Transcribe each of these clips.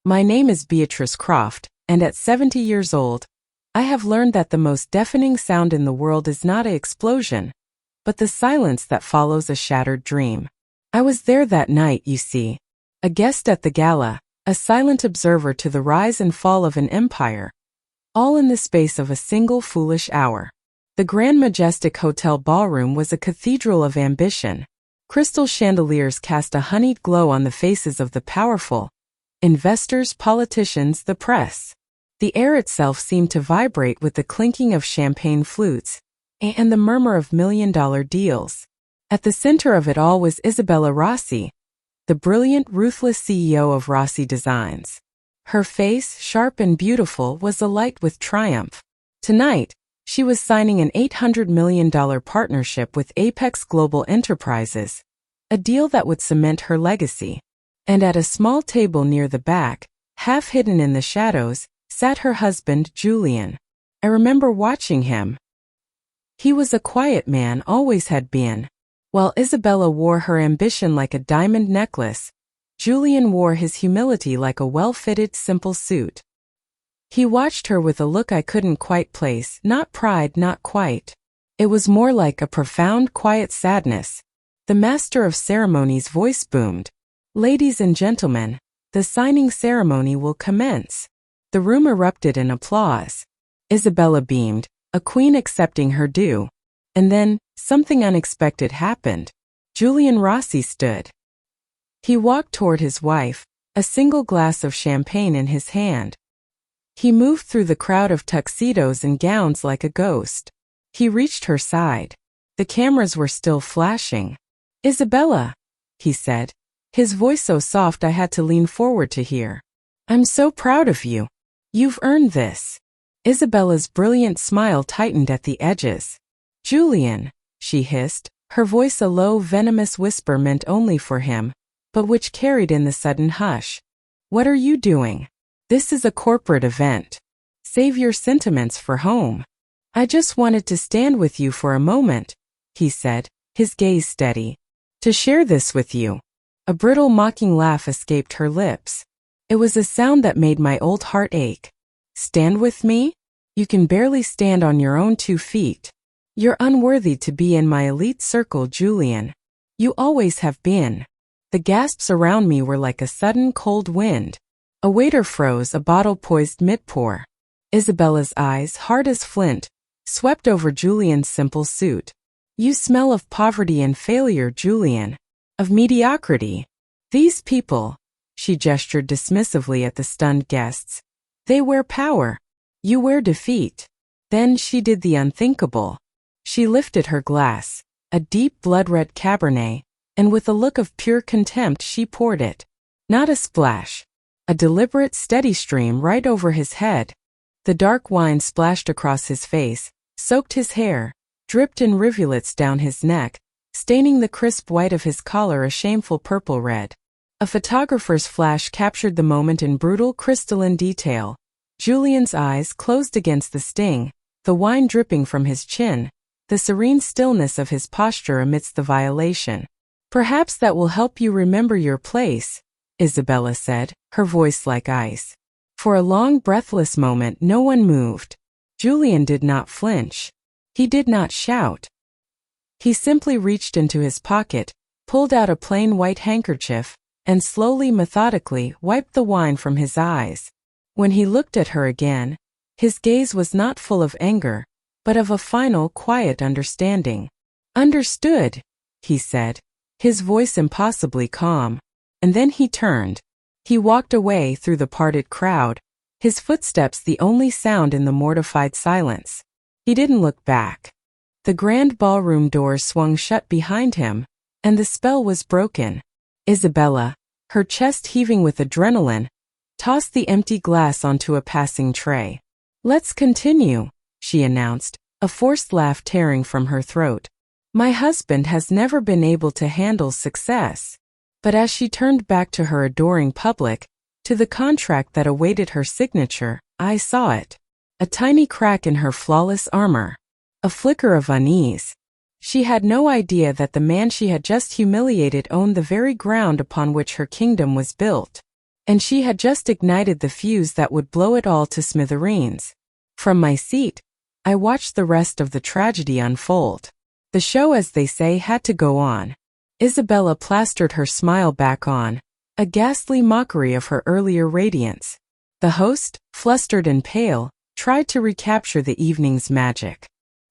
My name is Beatrice Croft, and at 70 years old, I have learned that the most deafening sound in the world is not an explosion, but the silence that follows a shattered dream. I was there that night, you see. A guest at the gala, a silent observer to the rise and fall of an empire, all in the space of a single foolish hour. The Grand Majestic Hotel ballroom was a cathedral of ambition. Crystal chandeliers cast a honeyed glow on the faces of the powerful, investors, politicians, the press. The air itself seemed to vibrate with the clinking of champagne flutes and the murmur of million-dollar deals. At the center of it all was Isabella Rossi, the brilliant, ruthless CEO of Rossi Designs. Her face, sharp and beautiful, was alight with triumph. Tonight, she was signing an $800 million partnership with Apex Global Enterprises, a deal that would cement her legacy. And at a small table near the back, half hidden in the shadows, sat her husband, Julian. I remember watching him. He was a quiet man, always had been. While Isabella wore her ambition like a diamond necklace, Julian wore his humility like a well-fitted, simple suit. He watched her with a look I couldn't quite place, not pride, not quite. It was more like a profound, quiet sadness. The master of ceremonies' voice boomed. "Ladies and gentlemen, the signing ceremony will commence." The room erupted in applause. Isabella beamed, a queen accepting her due. And then, something unexpected happened. Julian Rossi stood. He walked toward his wife, a single glass of champagne in his hand. He moved through the crowd of tuxedos and gowns like a ghost. He reached her side. The cameras were still flashing. "Isabella," he said, his voice so soft I had to lean forward to hear. "I'm so proud of you. You've earned this." Isabella's brilliant smile tightened at the edges. "Julian," she hissed, her voice a low, venomous whisper meant only for him, but which carried in the sudden hush. "What are you doing? This is a corporate event. Save your sentiments for home." "I just wanted to stand with you for a moment," he said, his gaze steady. "To share this with you." A brittle, mocking laugh escaped her lips. It was a sound that made my old heart ache. "Stand with me? You can barely stand on your own 2 feet. You're unworthy to be in my elite circle, Julian. You always have been." The gasps around me were like a sudden cold wind. A waiter froze, a bottle poised mid-pour. Isabella's eyes, hard as flint, swept over Julian's simple suit. "You smell of poverty and failure, Julian. Of mediocrity. These people," she gestured dismissively at the stunned guests, "they wear power. You wear defeat." Then she did the unthinkable. She lifted her glass, a deep blood-red Cabernet, and with a look of pure contempt she poured it. Not a splash. A deliberate, steady stream right over his head. The dark wine splashed across his face, soaked his hair, dripped in rivulets down his neck, staining the crisp white of his collar a shameful purple-red. A photographer's flash captured the moment in brutal, crystalline detail. Julian's eyes closed against the sting, the wine dripping from his chin, the serene stillness of his posture amidst the violation. "Perhaps that will help you remember your place," Isabella said, her voice like ice. For a long, breathless moment no one moved. Julian did not flinch. He did not shout. He simply reached into his pocket, pulled out a plain white handkerchief, and slowly, methodically, wiped the wine from his eyes. When he looked at her again, his gaze was not full of anger, but of a final, quiet understanding. "Understood," he said, his voice impossibly calm. And then he turned. He walked away through the parted crowd, his footsteps the only sound in the mortified silence. He didn't look back. The grand ballroom doors swung shut behind him, and the spell was broken. Isabella, her chest heaving with adrenaline, tossed the empty glass onto a passing tray. "Let's continue," she announced, a forced laugh tearing from her throat. "My husband has never been able to handle success." But as she turned back to her adoring public, to the contract that awaited her signature, I saw it. A tiny crack in her flawless armor. A flicker of unease. She had no idea that the man she had just humiliated owned the very ground upon which her kingdom was built. And she had just ignited the fuse that would blow it all to smithereens. From my seat, I watched the rest of the tragedy unfold. The show, as they say, had to go on. Isabella plastered her smile back on, a ghastly mockery of her earlier radiance. The host, flustered and pale, tried to recapture the evening's magic.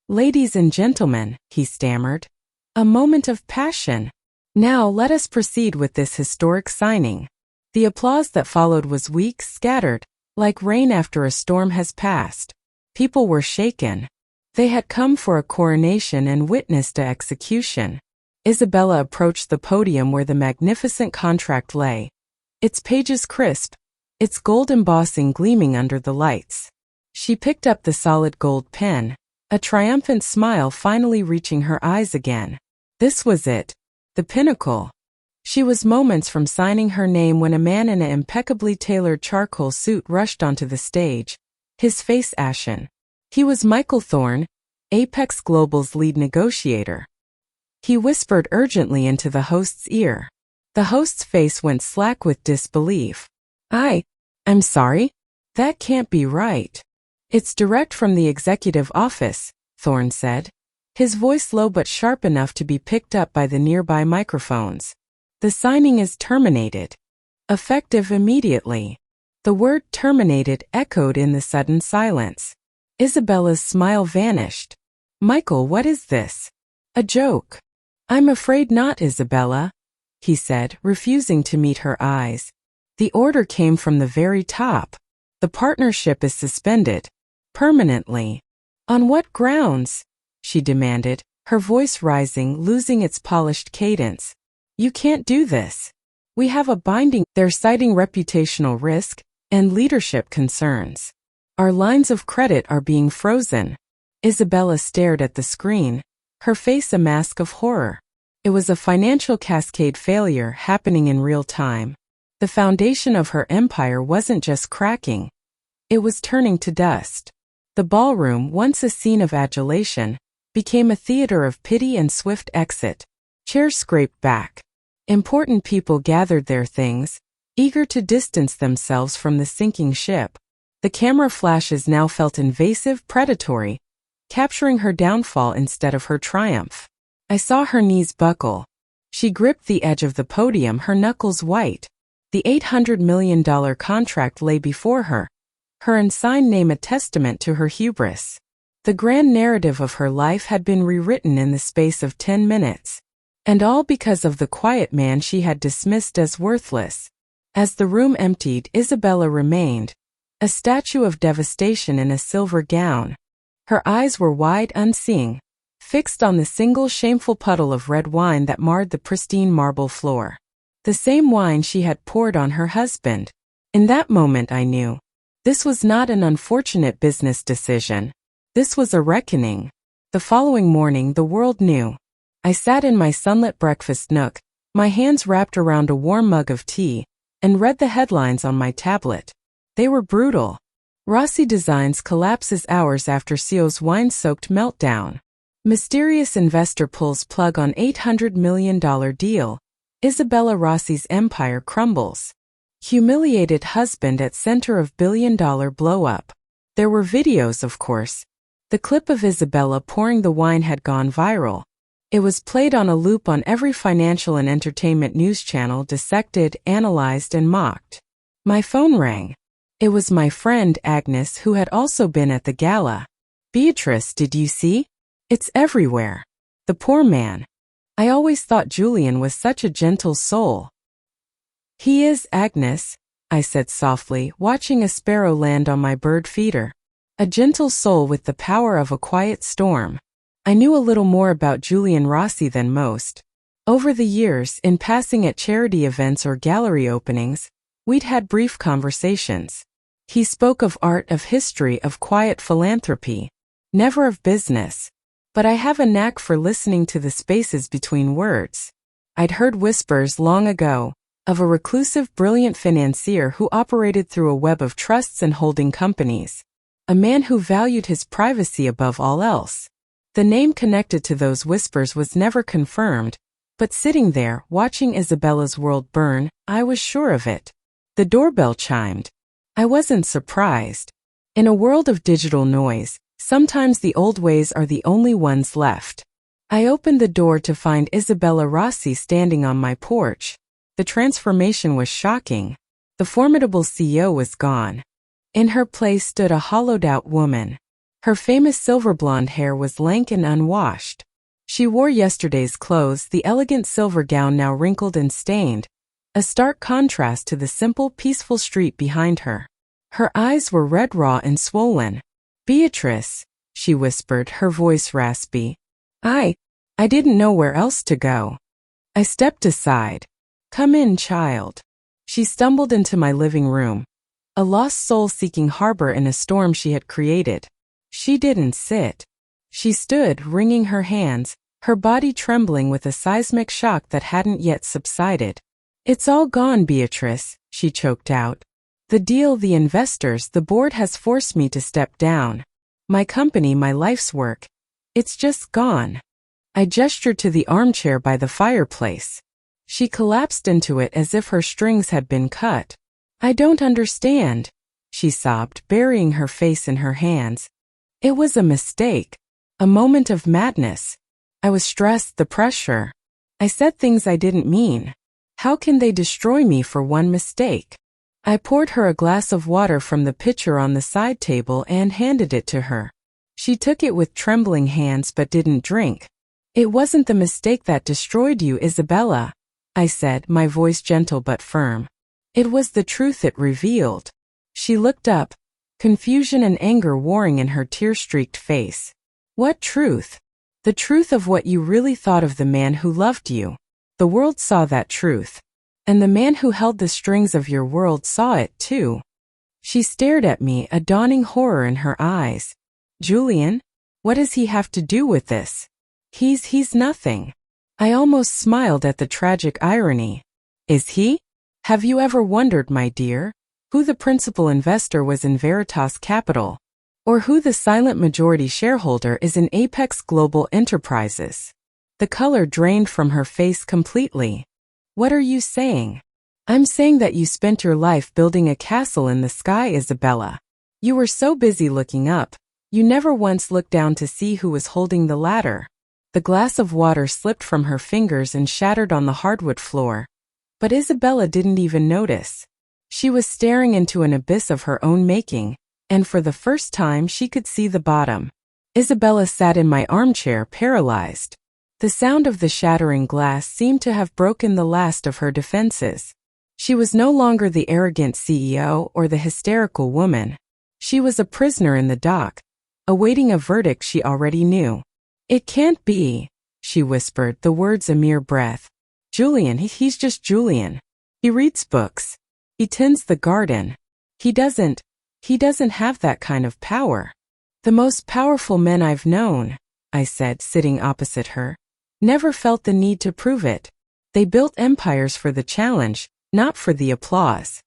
"Ladies and gentlemen," he stammered. "A moment of passion. Now let us proceed with this historic signing." The applause that followed was weak, scattered, like rain after a storm has passed. People were shaken. They had come for a coronation and witnessed an execution. Isabella approached the podium where the magnificent contract lay, its pages crisp, its gold embossing gleaming under the lights. She picked up the solid gold pen, a triumphant smile finally reaching her eyes again. This was it, the pinnacle. She was moments from signing her name when a man in an impeccably tailored charcoal suit rushed onto the stage, his face ashen. He was Michael Thorne, Apex Global's lead negotiator. He whispered urgently into the host's ear. The host's face went slack with disbelief. I'm sorry? That can't be right. It's direct from the executive office, Thorne said, his voice low but sharp enough to be picked up by the nearby microphones. The signing is terminated. Effective immediately. The word terminated echoed in the sudden silence. Isabella's smile vanished. "Michael, what is this? A joke?" "I'm afraid not, Isabella," he said, refusing to meet her eyes. "The order came from the very top. The partnership is suspended. Permanently." "On what grounds?" she demanded, her voice rising, losing its polished cadence. "You can't do this. We have a binding." "They're citing reputational risk and leadership concerns. Our lines of credit are being frozen." Isabella stared at the screen, her face a mask of horror. It was a financial cascade failure happening in real time. The foundation of her empire wasn't just cracking. It was turning to dust. The ballroom, once a scene of adulation, became a theater of pity and swift exit. Chairs scraped back. Important people gathered their things, eager to distance themselves from the sinking ship. The camera flashes now felt invasive, predatory, capturing her downfall instead of her triumph. I saw her knees buckle. She gripped the edge of the podium, her knuckles white. The $800 million contract lay before her, her unsigned name a testament to her hubris. The grand narrative of her life had been rewritten in the space of 10 minutes. And all because of the quiet man she had dismissed as worthless. As the room emptied, Isabella remained, a statue of devastation in a silver gown. Her eyes were wide, unseeing, fixed on the single shameful puddle of red wine that marred the pristine marble floor. The same wine she had poured on her husband. In that moment I knew. This was not an unfortunate business decision. This was a reckoning. The following morning the world knew. I sat in my sunlit breakfast nook, my hands wrapped around a warm mug of tea, and read the headlines on my tablet. They were brutal. Rossi Designs collapses hours after CEO's wine-soaked meltdown. Mysterious investor pulls plug on $800 million deal. Isabella Rossi's empire crumbles. Humiliated husband at center of billion-dollar blow-up. There were videos, of course. The clip of Isabella pouring the wine had gone viral. It was played on a loop on every financial and entertainment news channel, dissected, analyzed, and mocked. My phone rang. It was my friend Agnes, who had also been at the gala. "Beatrice, did you see? It's everywhere. The poor man. I always thought Julian was such a gentle soul." "He is, Agnes," I said softly, watching a sparrow land on my bird feeder. "A gentle soul with the power of a quiet storm." I knew a little more about Julian Rossi than most. Over the years, in passing at charity events or gallery openings, we'd had brief conversations. He spoke of art, of history, of quiet philanthropy. Never of business. But I have a knack for listening to the spaces between words. I'd heard whispers long ago, of a reclusive, brilliant financier who operated through a web of trusts and holding companies. A man who valued his privacy above all else. The name connected to those whispers was never confirmed, but sitting there, watching Isabella's world burn, I was sure of it. The doorbell chimed. I wasn't surprised. In a world of digital noise, sometimes the old ways are the only ones left. I opened the door to find Isabella Rossi standing on my porch. The transformation was shocking. The formidable CEO was gone. In her place stood a hollowed-out woman. Her famous silver blonde hair was lank and unwashed. She wore yesterday's clothes, the elegant silver gown now wrinkled and stained, a stark contrast to the simple, peaceful street behind her. Her eyes were red, raw, and swollen. Beatrice, she whispered, her voice raspy. I didn't know where else to go. I stepped aside. Come in, child. She stumbled into my living room, a lost soul seeking harbor in a storm she had created. She didn't sit. She stood, wringing her hands, her body trembling with a seismic shock that hadn't yet subsided. It's all gone, Beatrice, she choked out. The deal, the investors, the board has forced me to step down. My company, my life's work. It's just gone. I gestured to the armchair by the fireplace. She collapsed into it as if her strings had been cut. I don't understand, she sobbed, burying her face in her hands. It was a mistake, a moment of madness. I was stressed, the pressure. I said things I didn't mean. How can they destroy me for one mistake? I poured her a glass of water from the pitcher on the side table and handed it to her. She took it with trembling hands but didn't drink. It wasn't the mistake that destroyed you, Isabella, I said, my voice gentle but firm. It was the truth it revealed. She looked up, confusion and anger warring in her tear-streaked face. What truth? The truth of what you really thought of the man who loved you. The world saw that truth. And the man who held the strings of your world saw it too. She stared at me, a dawning horror in her eyes. Julian? What does he have to do with this? He's nothing. I almost smiled at the tragic irony. Is he? Have you ever wondered, my dear, who the principal investor was in Veritas Capital? Or who the silent majority shareholder is in Apex Global Enterprises? The color drained from her face completely. What are you saying? I'm saying that you spent your life building a castle in the sky, Isabella. You were so busy looking up, you never once looked down to see who was holding the ladder. The glass of water slipped from her fingers and shattered on the hardwood floor. But Isabella didn't even notice. She was staring into an abyss of her own making, and for the first time she could see the bottom. Isabella sat in my armchair, paralyzed. The sound of the shattering glass seemed to have broken the last of her defenses. She was no longer the arrogant CEO or the hysterical woman. She was a prisoner in the dock, awaiting a verdict she already knew. It can't be, she whispered, the words a mere breath. Julian, he's just Julian. He reads books. He tends the garden. He doesn't have that kind of power. The most powerful men I've known, I said, sitting opposite her, never felt the need to prove it. They built empires for the challenge, not for the applause.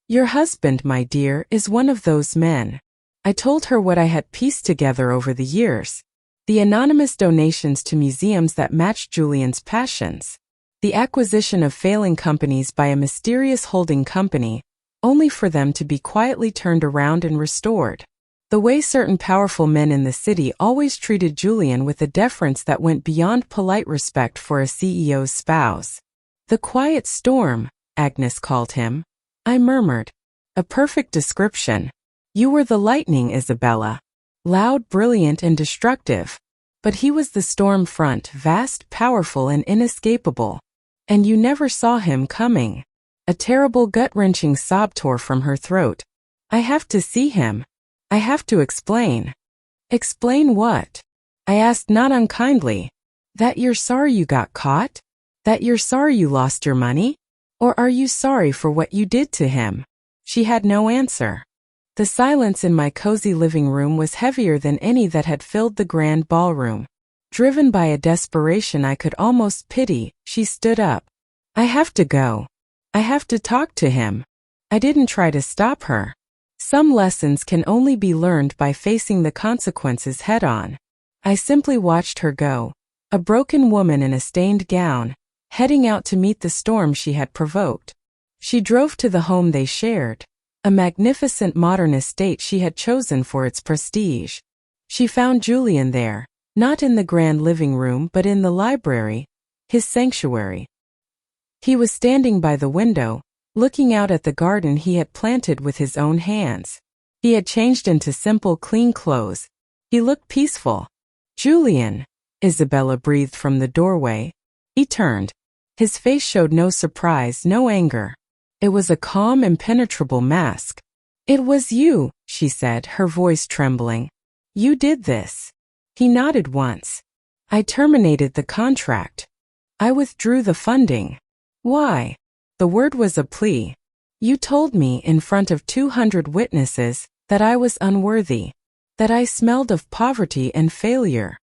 Your husband, my dear, is one of those men. I told her what I had pieced together over the years. The anonymous donations to museums that matched Julian's passions. The acquisition of failing companies by a mysterious holding company, only for them to be quietly turned around and restored. The way certain powerful men in the city always treated Julian with a deference that went beyond polite respect for a CEO's spouse. The quiet storm, Agnes called him. I murmured. A perfect description. You were the lightning, Isabella. Loud, brilliant, and destructive. But he was the storm front, vast, powerful, and inescapable. And you never saw him coming. A terrible, gut-wrenching sob tore from her throat. I have to see him. I have to explain. Explain what? I asked, not unkindly. That you're sorry you got caught? That you're sorry you lost your money? Or are you sorry for what you did to him? She had no answer. The silence in my cozy living room was heavier than any that had filled the grand ballroom. Driven by a desperation I could almost pity, she stood up. I have to go. I have to talk to him. I didn't try to stop her. Some lessons can only be learned by facing the consequences head-on. I simply watched her go, a broken woman in a stained gown, heading out to meet the storm she had provoked. She drove to the home they shared, a magnificent modern estate she had chosen for its prestige. She found Julian there, not in the grand living room but in the library, his sanctuary. He was standing by the window, looking out at the garden he had planted with his own hands. He had changed into simple, clean clothes. He looked peaceful. "Julian," Isabella breathed from the doorway. He turned. His face showed no surprise, no anger. It was a calm, impenetrable mask. "It was you," she said, her voice trembling. "You did this." He nodded once. "I terminated the contract. I withdrew the funding." "Why?" The word was a plea. "You told me in front of 200 witnesses that I was unworthy, that I smelled of poverty and failure."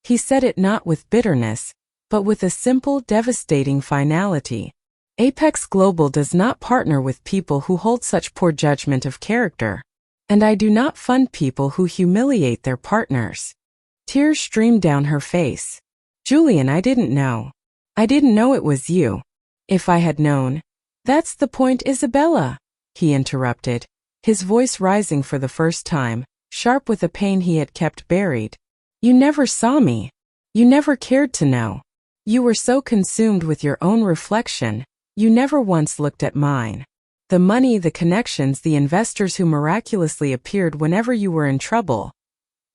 He said it not with bitterness, but with a simple, devastating finality. Apex Global does not partner with people who hold such poor judgment of character, and I do not fund people who humiliate their partners. Tears streamed down her face. "Julian, I didn't know. I didn't know it was you. If I had known—" "That's the point, Isabella," he interrupted, his voice rising for the first time, sharp with a pain he had kept buried. "You never saw me. You never cared to know. You were so consumed with your own reflection, you never once looked at mine. The money, the connections, the investors who miraculously appeared whenever you were in trouble.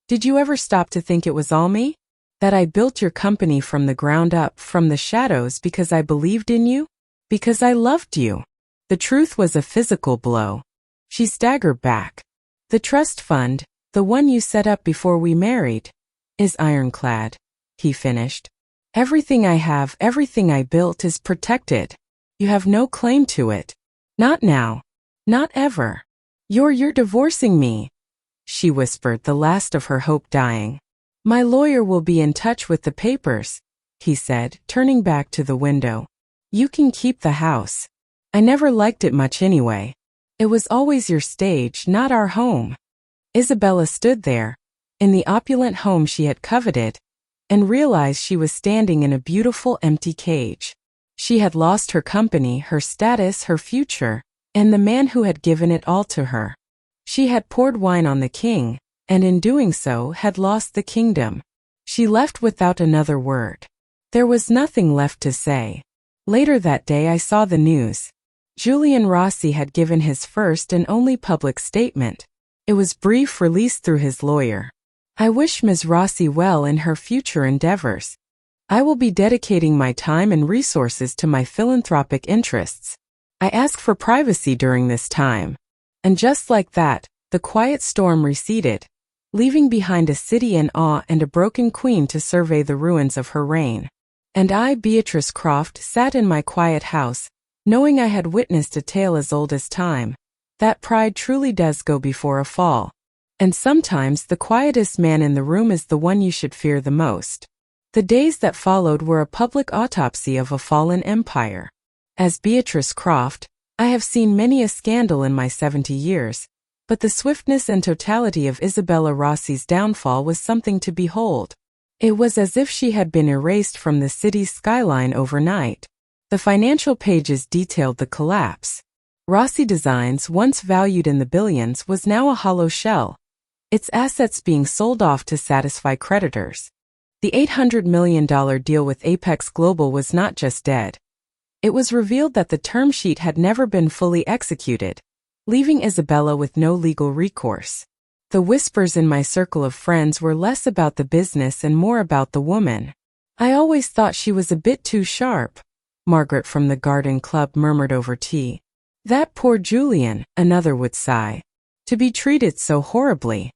Did you ever stop to think it was all me? That I built your company from the ground up, from the shadows, because I believed in you? Because I loved you?" The truth was a physical blow. She staggered back. "The trust fund, the one you set up before we married, is ironclad," he finished. "Everything I have, everything I built is protected. You have no claim to it. Not now. Not ever. You're divorcing me," she whispered, the last of her hope dying. "My lawyer will be in touch with the papers," he said, turning back to the window. "You can keep the house. I never liked it much anyway. It was always your stage, not our home." Isabella stood there, in the opulent home she had coveted, and realized she was standing in a beautiful empty cage. She had lost her company, her status, her future, and the man who had given it all to her. She had poured wine on the king, and in doing so had lost the kingdom. She left without another word. There was nothing left to say. Later that day I saw the news. Julian Rossi had given his first and only public statement. It was brief, released through his lawyer. "I wish Ms. Rossi well in her future endeavors. I will be dedicating my time and resources to my philanthropic interests. I ask for privacy during this time." And just like that, the quiet storm receded, leaving behind a city in awe and a broken queen to survey the ruins of her reign. And I, Beatrice Croft, sat in my quiet house, knowing I had witnessed a tale as old as time. That pride truly does go before a fall. And sometimes the quietest man in the room is the one you should fear the most. The days that followed were a public autopsy of a fallen empire. As Beatrice Croft, I have seen many a scandal in my 70 years, but the swiftness and totality of Isabella Rossi's downfall was something to behold. It was as if she had been erased from the city's skyline overnight. The financial pages detailed the collapse. Rossi Designs, once valued in the billions, was now a hollow shell, its assets being sold off to satisfy creditors. The $800 million deal with Apex Global was not just dead. It was revealed that the term sheet had never been fully executed, leaving Isabella with no legal recourse. The whispers in my circle of friends were less about the business and more about the woman. "I always thought she was a bit too sharp," Margaret from the garden club murmured over tea. "That poor Julian," another would sigh. "To be treated so horribly.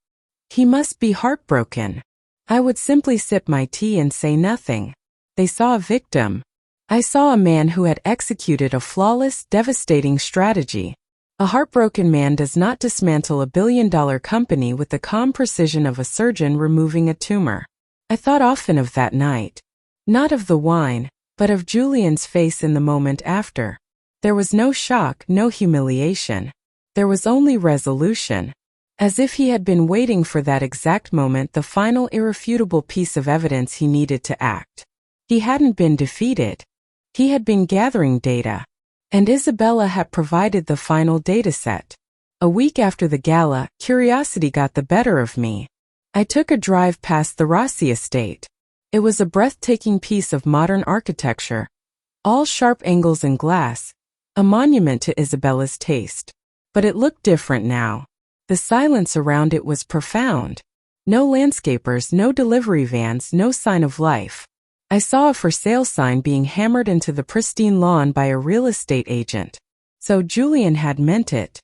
He must be heartbroken." I would simply sip my tea and say nothing. They saw a victim. I saw a man who had executed a flawless, devastating strategy. A heartbroken man does not dismantle a billion-dollar company with the calm precision of a surgeon removing a tumor. I thought often of that night. Not of the wine, but of Julian's face in the moment after. There was no shock, no humiliation. There was only resolution. As if he had been waiting for that exact moment, the final irrefutable piece of evidence he needed to act. He hadn't been defeated. He had been gathering data. And Isabella had provided the final dataset. A week after the gala, curiosity got the better of me. I took a drive past the Rossi estate. It was a breathtaking piece of modern architecture, all sharp angles and glass, a monument to Isabella's taste. But it looked different now. The silence around it was profound. No landscapers, no delivery vans, no sign of life. I saw a for sale sign being hammered into the pristine lawn by a real estate agent. So Julian had meant it.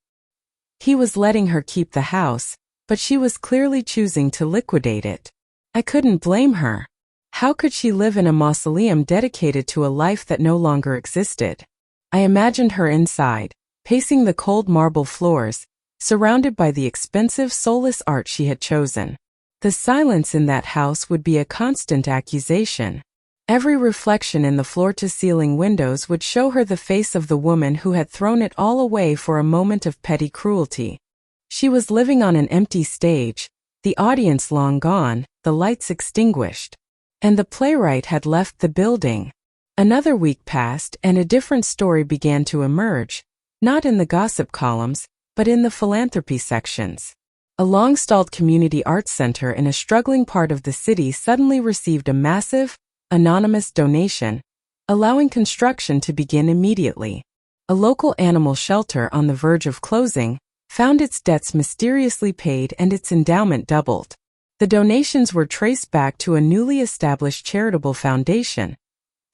He was letting her keep the house, but she was clearly choosing to liquidate it. I couldn't blame her. How could she live in a mausoleum dedicated to a life that no longer existed? I imagined her inside, pacing the cold marble floors, surrounded by the expensive, soulless art she had chosen. The silence in that house would be a constant accusation. Every reflection in the floor-to-ceiling windows would show her the face of the woman who had thrown it all away for a moment of petty cruelty. She was living on an empty stage, the audience long gone, the lights extinguished. And the playwright had left the building. Another week passed and a different story began to emerge, not in the gossip columns, but in the philanthropy sections. A long-stalled community arts center in a struggling part of the city suddenly received a massive, anonymous donation, allowing construction to begin immediately. A local animal shelter on the verge of closing found its debts mysteriously paid and its endowment doubled. The donations were traced back to a newly established charitable foundation,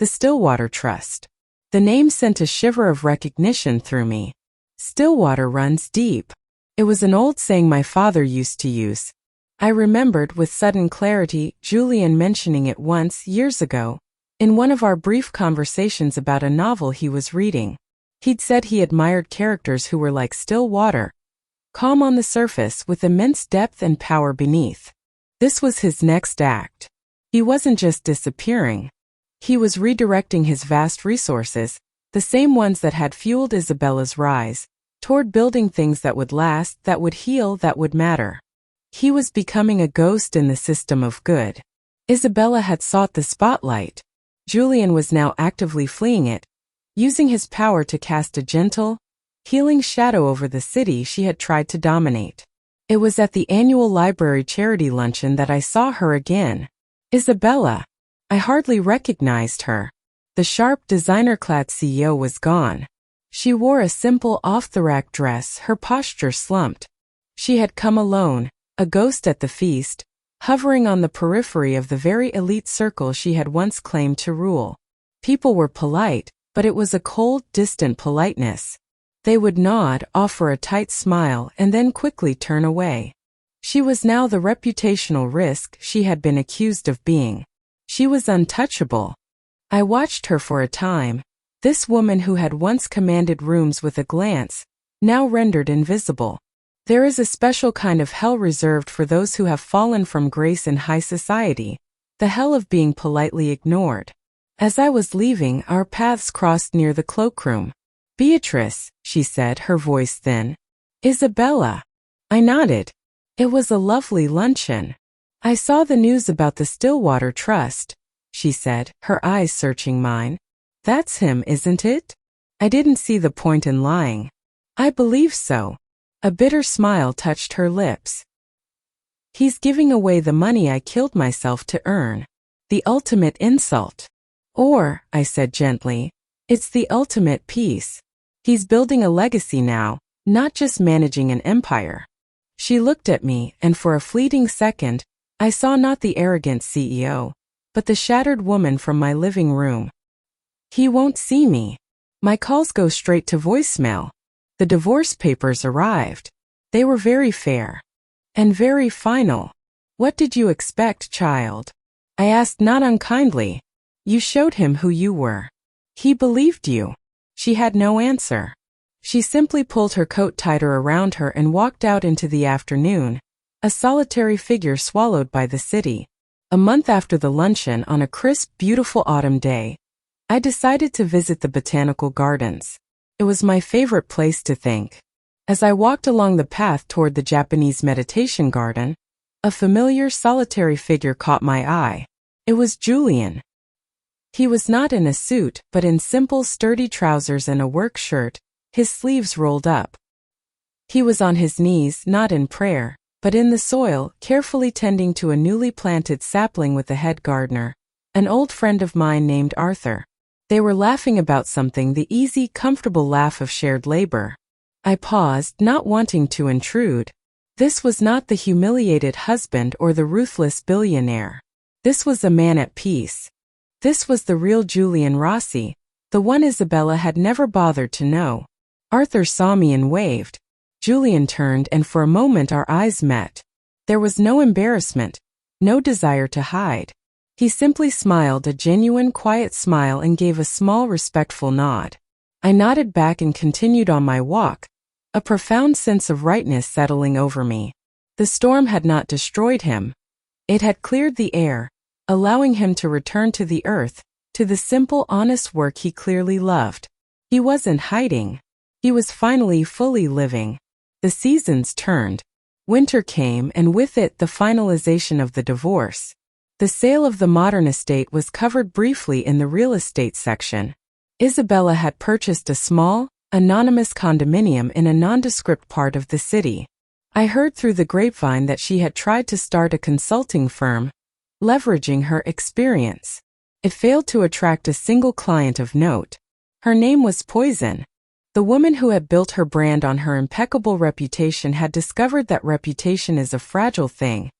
the Stillwater Trust. The name sent a shiver of recognition through me. Stillwater runs deep. It was an old saying my father used to use. I remembered with sudden clarity Julian mentioning it once, years ago, in one of our brief conversations about a novel he was reading. He'd said he admired characters who were like still water, calm on the surface with immense depth and power beneath. This was his next act. He wasn't just disappearing. He was redirecting his vast resources, the same ones that had fueled Isabella's rise, toward building things that would last, that would heal, that would matter. He was becoming a ghost in the system of good. Isabella had sought the spotlight. Julian was now actively fleeing it, using his power to cast a gentle, healing shadow over the city she had tried to dominate. It was at the annual library charity luncheon that I saw her again. Isabella. I hardly recognized her. The sharp, designer-clad CEO was gone. She wore a simple, off-the-rack dress, her posture slumped. She had come alone, a ghost at the feast, hovering on the periphery of the very elite circle she had once claimed to rule. People were polite, but it was a cold, distant politeness. They would nod, offer a tight smile, and then quickly turn away. She was now the reputational risk she had been accused of being. She was untouchable. I watched her for a time. This woman who had once commanded rooms with a glance, now rendered invisible. There is a special kind of hell reserved for those who have fallen from grace in high society, the hell of being politely ignored. As I was leaving, our paths crossed near the cloakroom. "Beatrice," she said, her voice thin. "Isabella." I nodded. It was a lovely luncheon. "I saw the news about the Stillwater Trust," she said, her eyes searching mine. "That's him, isn't it?" I didn't see the point in lying. "I believe so." A bitter smile touched her lips. "He's giving away the money I killed myself to earn. The ultimate insult." "Or," I said gently, "it's the ultimate peace. He's building a legacy now, not just managing an empire." She looked at me, and for a fleeting second, I saw not the arrogant CEO, but the shattered woman from my living room. "He won't see me. My calls go straight to voicemail." The divorce papers arrived. They were very fair. And very final. "What did you expect, child?" I asked not unkindly. "You showed him who you were. He believed you." She had no answer. She simply pulled her coat tighter around her and walked out into the afternoon, a solitary figure swallowed by the city. A month after the luncheon, on a crisp, beautiful autumn day, I decided to visit the botanical gardens. It was my favorite place to think. As I walked along the path toward the Japanese meditation garden, a familiar solitary figure caught my eye. It was Julian. He was not in a suit, but in simple, sturdy trousers and a work shirt, his sleeves rolled up. He was on his knees, not in prayer, but in the soil, carefully tending to a newly planted sapling with the head gardener, an old friend of mine named Arthur. They were laughing about something, the easy, comfortable laugh of shared labor. I paused, not wanting to intrude. This was not the humiliated husband or the ruthless billionaire. This was a man at peace. This was the real Julian Rossi, the one Isabella had never bothered to know. Arthur saw me and waved. Julian turned, and for a moment our eyes met. There was no embarrassment, no desire to hide. He simply smiled, a genuine, quiet smile, and gave a small, respectful nod. I nodded back and continued on my walk, a profound sense of rightness settling over me. The storm had not destroyed him. It had cleared the air, allowing him to return to the earth, to the simple, honest work he clearly loved. He wasn't hiding. He was finally fully living. The seasons turned. Winter came, and with it the finalization of the divorce. The sale of the modern estate was covered briefly in the real estate section. Isabella had purchased a small, anonymous condominium in a nondescript part of the city. I heard through the grapevine that she had tried to start a consulting firm, leveraging her experience. It failed to attract a single client of note. Her name was Poison. The woman who had built her brand on her impeccable reputation had discovered that reputation is a fragile thing,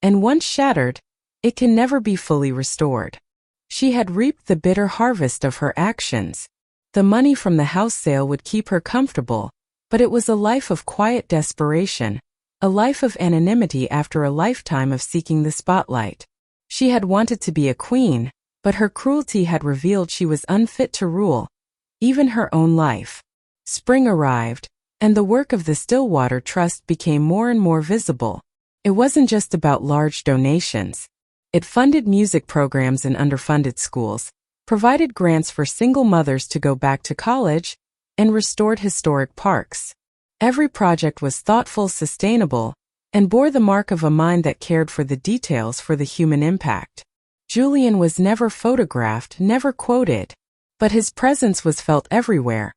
and once shattered, it can never be fully restored. She had reaped the bitter harvest of her actions. The money from the house sale would keep her comfortable, but it was a life of quiet desperation, a life of anonymity after a lifetime of seeking the spotlight. She had wanted to be a queen, but her cruelty had revealed she was unfit to rule, even her own life. Spring arrived, and the work of the Stillwater Trust became more and more visible. It wasn't just about large donations. It funded music programs in underfunded schools, provided grants for single mothers to go back to college, and restored historic parks. Every project was thoughtful, sustainable, and bore the mark of a mind that cared for the details, for the human impact. Julian was never photographed, never quoted, but his presence was felt everywhere,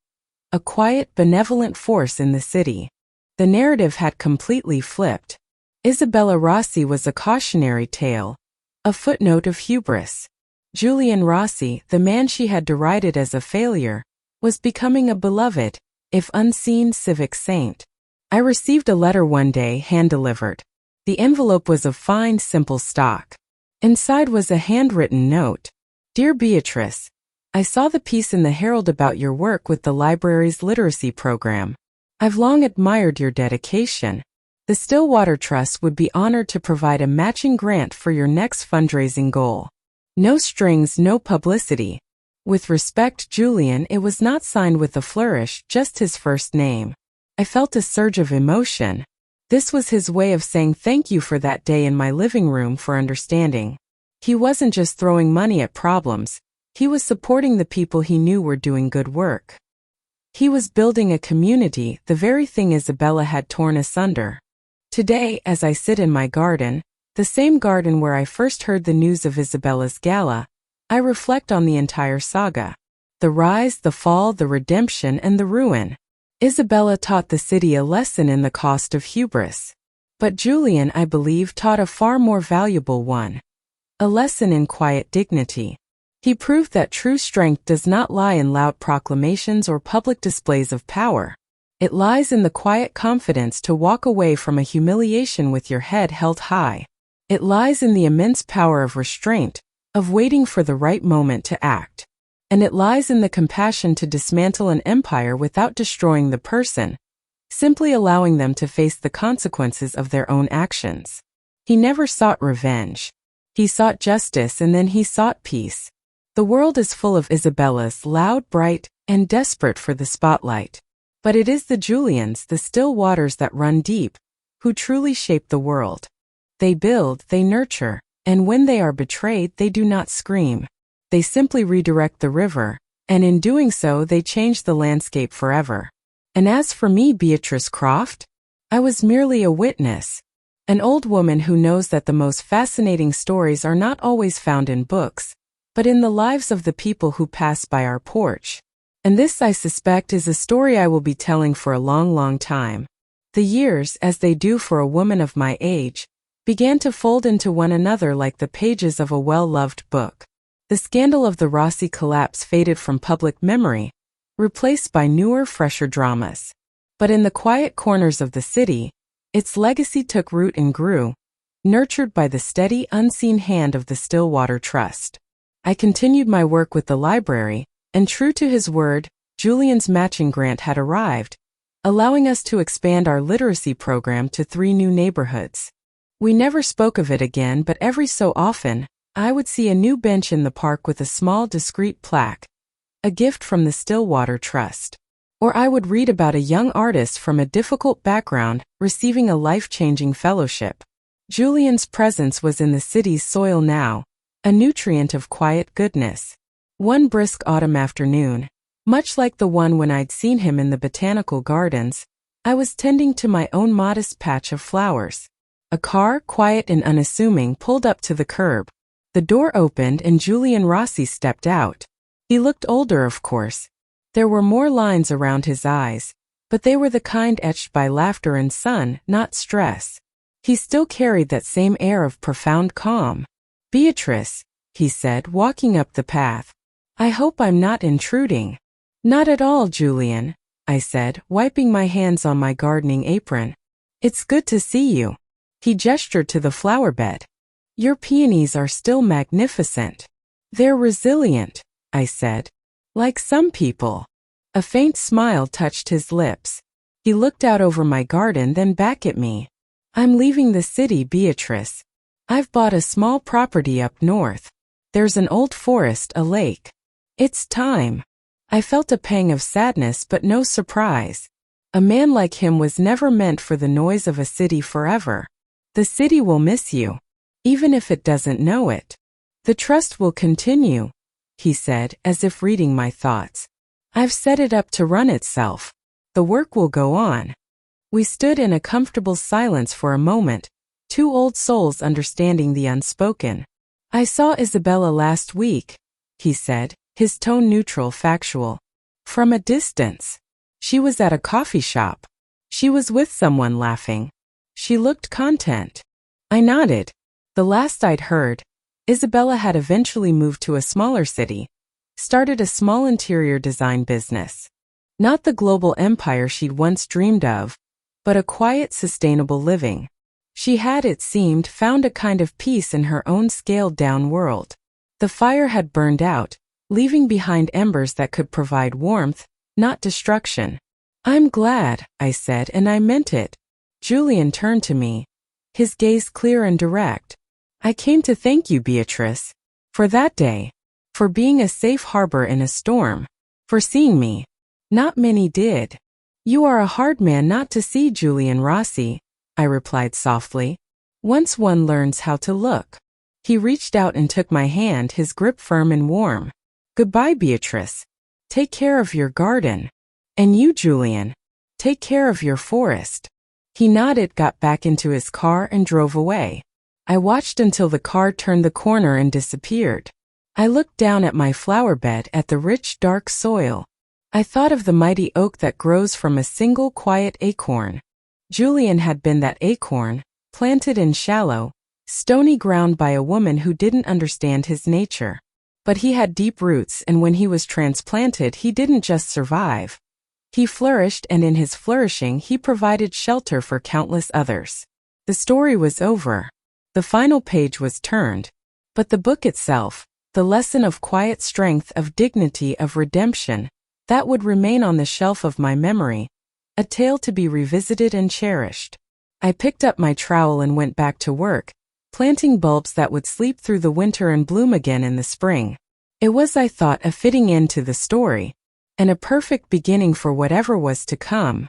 a quiet, benevolent force in the city. The narrative had completely flipped. Isabella Rossi was a cautionary tale, a footnote of hubris. Julian Rossi, the man she had derided as a failure, was becoming a beloved, if unseen, civic saint. I received a letter one day, hand-delivered. The envelope was of fine, simple stock. Inside was a handwritten note. Dear Beatrice, I saw the piece in the Herald about your work with the library's literacy program. I've long admired your dedication. The Stillwater Trust would be honored to provide a matching grant for your next fundraising goal. No strings, no publicity. With respect, Julian. It was not signed with a flourish, just his first name. I felt a surge of emotion. This was his way of saying thank you for that day in my living room, for understanding. He wasn't just throwing money at problems. He was supporting the people he knew were doing good work. He was building a community, the very thing Isabella had torn asunder. Today, as I sit in my garden, the same garden where I first heard the news of Isabella's gala, I reflect on the entire saga. The rise, the fall, the redemption, and the ruin. Isabella taught the city a lesson in the cost of hubris. But Julian, I believe, taught a far more valuable one. A lesson in quiet dignity. He proved that true strength does not lie in loud proclamations or public displays of power. It lies in the quiet confidence to walk away from a humiliation with your head held high. It lies in the immense power of restraint, of waiting for the right moment to act. And it lies in the compassion to dismantle an empire without destroying the person, simply allowing them to face the consequences of their own actions. He never sought revenge. He sought justice, and then he sought peace. The world is full of Isabellas, loud, bright, and desperate for the spotlight. But it is the Julians, the still waters that run deep, who truly shape the world. They build, they nurture, and when they are betrayed, they do not scream. They simply redirect the river, and in doing so, they change the landscape forever. And as for me, Beatrice Croft, I was merely a witness. An old woman who knows that the most fascinating stories are not always found in books, but in the lives of the people who pass by our porch. And this, I suspect, is a story I will be telling for a long, long time. The years, as they do for a woman of my age, began to fold into one another like the pages of a well-loved book. The scandal of the Rossi collapse faded from public memory, replaced by newer, fresher dramas. But in the quiet corners of the city, its legacy took root and grew, nurtured by the steady, unseen hand of the Stillwater Trust. I continued my work with the library, and true to his word, Julian's matching grant had arrived, allowing us to expand our literacy program to 3 new neighborhoods. We never spoke of it again, but every so often, I would see a new bench in the park with a small, discreet plaque, a gift from the Stillwater Trust. Or I would read about a young artist from a difficult background receiving a life-changing fellowship. Julian's presence was in the city's soil now, a nutrient of quiet goodness. One brisk autumn afternoon, much like the one when I'd seen him in the botanical gardens, I was tending to my own modest patch of flowers. A car, quiet and unassuming, pulled up to the curb. The door opened and Julian Rossi stepped out. He looked older, of course. There were more lines around his eyes, but they were the kind etched by laughter and sun, not stress. He still carried that same air of profound calm. "Beatrice," he said, walking up the path. "I hope I'm not intruding." "Not at all, Julian," I said, wiping my hands on my gardening apron. "It's good to see you." He gestured to the flower bed. "Your peonies are still magnificent." "They're resilient," I said. "Like some people." A faint smile touched his lips. He looked out over my garden, then back at me. "I'm leaving the city, Beatrice. I've bought a small property up north. There's an old forest, a lake. It's time." I felt a pang of sadness but no surprise. A man like him was never meant for the noise of a city forever. "The city will miss you, even if it doesn't know it. The trust will continue," he said, as if reading my thoughts. "I've set it up to run itself. The work will go on." We stood in a comfortable silence for a moment, 2 old souls understanding the unspoken. "I saw Isabella last week," he said, his tone neutral, factual. "From a distance. She was at a coffee shop. She was with someone laughing. She looked content." I nodded. The last I'd heard, Isabella had eventually moved to a smaller city, started a small interior design business. Not the global empire she'd once dreamed of, but a quiet, sustainable living. She had, it seemed, found a kind of peace in her own scaled-down world. The fire had burned out, leaving behind embers that could provide warmth, not destruction. "I'm glad," I said, and I meant it. Julian turned to me, his gaze clear and direct. "I came to thank you, Beatrice, for that day, for being a safe harbor in a storm, for seeing me. Not many did." "You are a hard man not to see, Julian Rossi," I replied softly. "Once one learns how to look." He reached out and took my hand, his grip firm and warm. "Goodbye, Beatrice. Take care of your garden. And you, Julian, take care of your forest." He nodded, got back into his car, and drove away. I watched until the car turned the corner and disappeared. I looked down at my flower bed, at the rich, dark soil. I thought of the mighty oak that grows from a single quiet acorn. Julian had been that acorn, planted in shallow, stony ground by a woman who didn't understand his nature. But he had deep roots, and when he was transplanted, he didn't just survive. He flourished, and in his flourishing he provided shelter for countless others. The story was over. The final page was turned. But the book itself, the lesson of quiet strength, of dignity, of redemption, that would remain on the shelf of my memory, a tale to be revisited and cherished. I picked up my trowel and went back to work, planting bulbs that would sleep through the winter and bloom again in the spring. It was, I thought, a fitting end to the story, and a perfect beginning for whatever was to come.